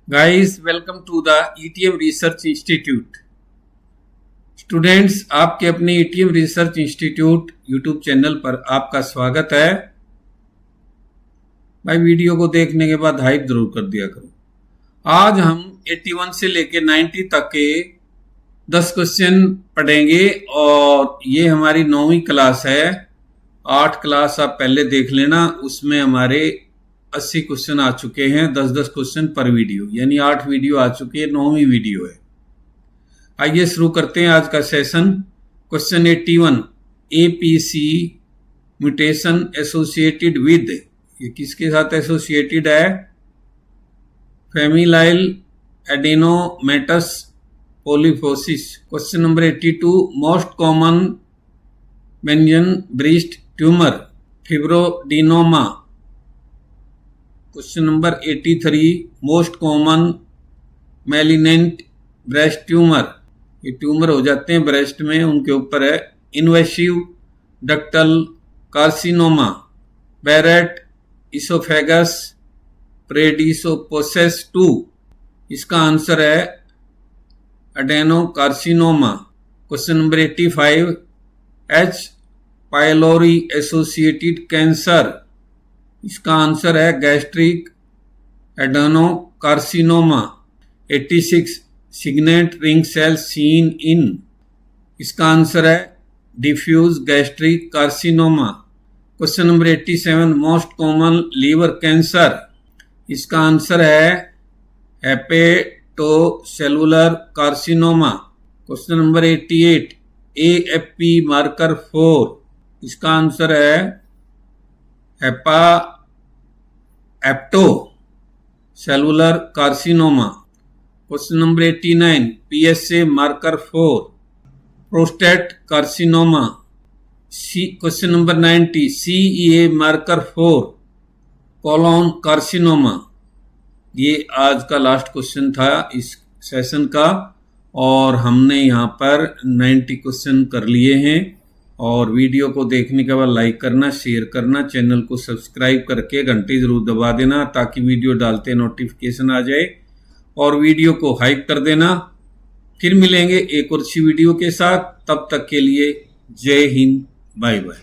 Guys welcome to the ETM research institute. Students, आपके अपने ETM research institute YouTube channel पर आपका स्वागत है। भाई वीडियो को देखने के बाद हाइप जरूर कर दिया करो। आज हम 81 से लेके 90 तक के 10 क्वेश्चन पढ़ेंगे और ये हमारी 9वीं क्लास है। 8 क्लास आप पहले देख लेना, उसमें हमारे 80 क्वेश्चन आ चुके हैं, 10-10 क्वेश्चन पर वीडियो, यानी 8 वीडियो आ चुकी है, 9वीं वीडियो है। आइए शुरू करते हैं आज का session. Question 81, APC mutation associated with, ये किसके साथ एसोसिएटेड है? Familial adenomatous polyposis. Question number 82, most common benign breast tumour fibroadenoma. Question number 83, most common malignant breast tumour, ये ट्यूमर हो जाते हैं ब्रेस्ट में, उनके ऊपर है invasive ductal carcinoma, Barrett oesophagus predisposes 2। इसका आंसर है adenocarcinoma. Question number 85, H pylori associated cancer, इसका आंसर है gastric adenocarcinoma. 86, signet ring cell seen in, इसका आंसर है diffuse gastric carcinoma. Question number 87, most common liver cancer, इसका answer है hepatocellular carcinoma. Question number 88, AFP marker 4, इसका answer है hepatocellular carcinoma. Question number 89, PSA marker 4, prostate carcinoma. Question number 90, CEA marker 4, colon carcinoma. ये आज का last question था इस session का और हमने यहाँ पर 90 क्वेश्चन कर लिए हैं। और वीडियो को देखने के बाद लाइक करना, शेयर करना, चैनल को सब्सक्राइब करके घंटी जरूर दबा देना ताकि वीडियो डालते नोटिफिकेशन आ जाए, और वीडियो को हाइप कर देना। फिर मिलेंगे एक और अच्छी वीडियो के साथ, तब तक के लिए जय हिंद, बाय बाय।